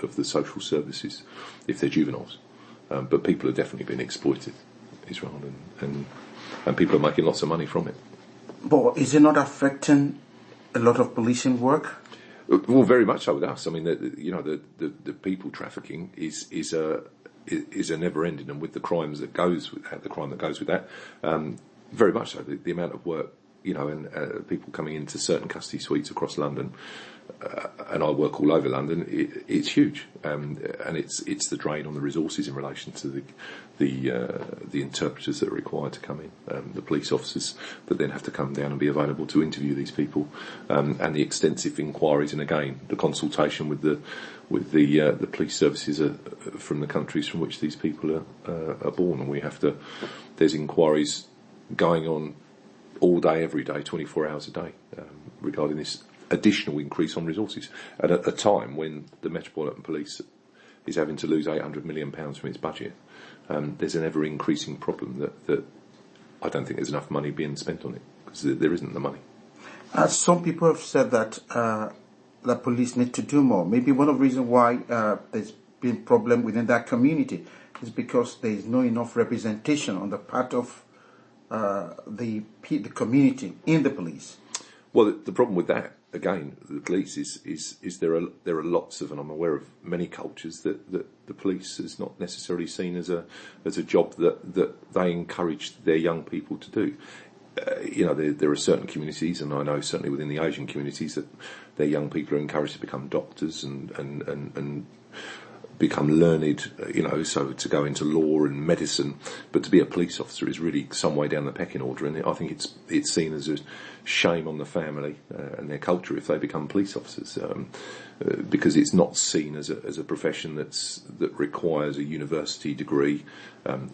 of the social services if they're juveniles. But people are definitely being exploited, Israel, and people are making lots of money from it. But is it not affecting a lot of policing work? Well, very much so with us. I mean, the people trafficking is a never ending, and with the crimes that goes with that, the crime that goes with that, very much so. The amount of work, and people coming into certain custody suites across London, and I work all over London. It's huge, and it's the drain on the resources in relation to the interpreters that are required to come in, the police officers that then have to come down and be available to interview these people, and the extensive inquiries, and again the consultation with the police services from the countries from which these people are born, and there's inquiries going on all day, every day, 24 hours a day, regarding this additional increase on resources. And at a time when the Metropolitan Police is having to lose £800 million from its budget, there's an ever-increasing problem that I don't think there's enough money being spent on it, because there isn't the money. Some people have said that the police need to do more. Maybe one of the reasons why there's been a problem within that community is because there is not enough representation on the part of the community in the police. Well, the problem with that, again, the police is there are lots of, and I'm aware of many cultures that the police is not necessarily seen as a job that they encourage their young people to do. There are certain communities, and I know certainly within the Asian communities, that their young people are encouraged to become doctors and become learned, so to go into law and medicine, but to be a police officer is really some way down the pecking order, and I think it's seen as a shame on the family and their culture if they become police officers, because it's not seen as a profession that requires a university degree.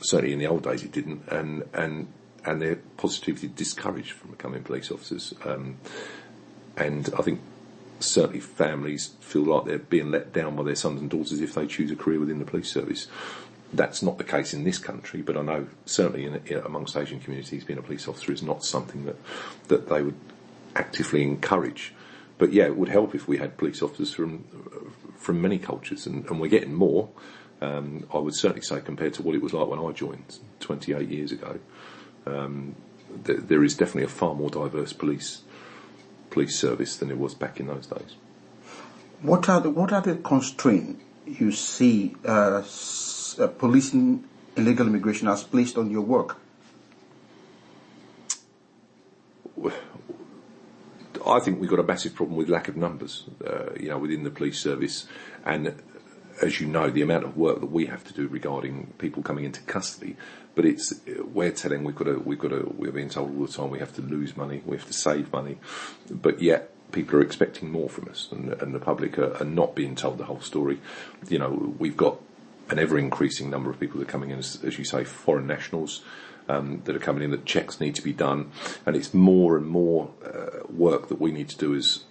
Certainly in the old days it didn't, and they're positively discouraged from becoming police officers, and I think certainly families feel like they're being let down by their sons and daughters if they choose a career within the police service. That's not the case in this country, but I know certainly amongst Asian communities, being a police officer is not something that they would actively encourage. But yeah, it would help if we had police officers from many cultures, and we're getting more. I would certainly say, compared to what it was like when I joined 28 years ago, there is definitely a far more diverse police service than it was back in those days. What are the constraints you see policing illegal immigration has placed on your work? I think we've got a massive problem with lack of numbers, within the police service, and as you know, the amount of work that we have to do regarding people coming into custody. But we're being told all the time we have to lose money, we have to save money, but yet people are expecting more from us, and the public are not being told the whole story. We've got an ever-increasing number of people that are coming in, as you say, foreign nationals, that are coming in, that checks need to be done, and it's more and more work that we need to do as,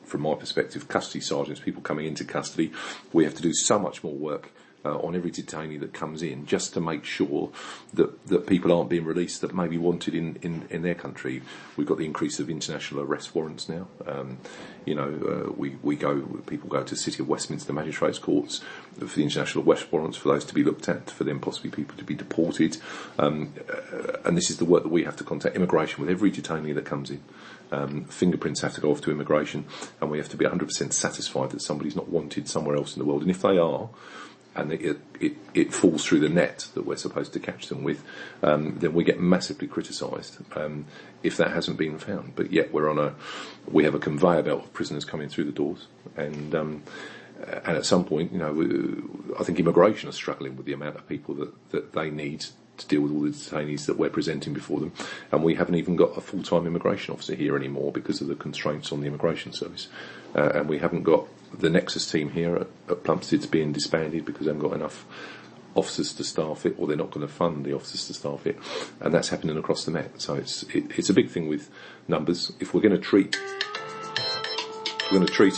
from my perspective, custody sergeants, people coming into custody. We have to do so much more work on every detainee that comes in, just to make sure that people aren't being released that may be wanted in their country. We've got the increase of international arrest warrants now. People go to City of Westminster Magistrates Courts for the international arrest warrants, for those to be looked at, for them possibly people to be deported. And this is the work that we have to contact immigration with every detainee that comes in. Fingerprints have to go off to immigration, and we have to be 100% satisfied that somebody's not wanted somewhere else in the world. And if they are, and it falls through the net that we're supposed to catch them with, then we get massively criticised if that hasn't been found. But yet we have a conveyor belt of prisoners coming through the doors, and at some point, I think immigration are struggling with the amount of people that they need to deal with all the detainees that we're presenting before them, and we haven't even got a full-time immigration officer here anymore because of the constraints on the immigration service, and we haven't got the Nexus team here at Plumstead's being disbanded because they haven't got enough officers to staff it, or they're not going to fund the officers to staff it, and that's happening across the Met. So it's a big thing with numbers. If we're going to treat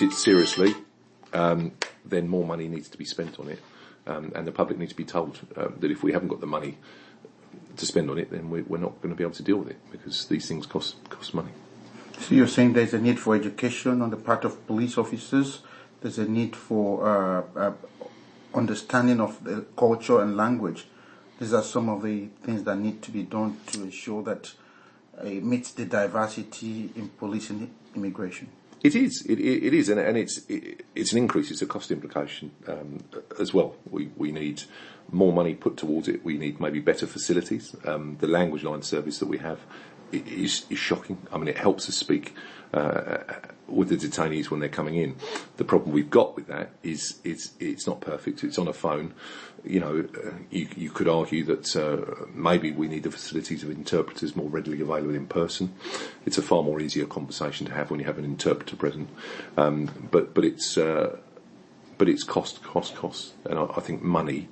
it seriously, then more money needs to be spent on it, and the public needs to be told that if we haven't got the money to spend on it, then we're not going to be able to deal with it, because these things cost money. So you're saying there's a need for education on the part of police officers there's a need for understanding of the culture and language. These are some of the things that need to be done to ensure that it meets the diversity in police and immigration. It is, and it's an increase. It's a cost implication as well. We need more money put towards it. We need maybe better facilities. The language line service that we have is shocking. I mean, it helps us speak with the detainees when they're coming in. The problem we've got with that is it's not perfect. It's on a phone. You know, you could argue that maybe we need the facilities of interpreters more readily available in person. It's a far more easier conversation to have when you have an interpreter present. But it's cost, and I think money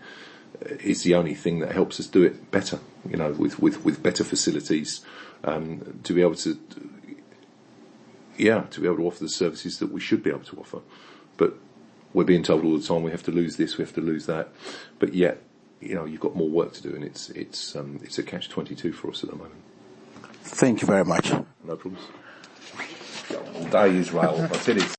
is the only thing that helps us do it better. You know, with better facilities, to be able to offer the services that we should be able to offer. But we're being told all the time we have to lose this, we have to lose that. But yet, you know, you've got more work to do, and it's a catch-22 for us at the moment. Thank you very much. No problems. All day, Israel. I said it.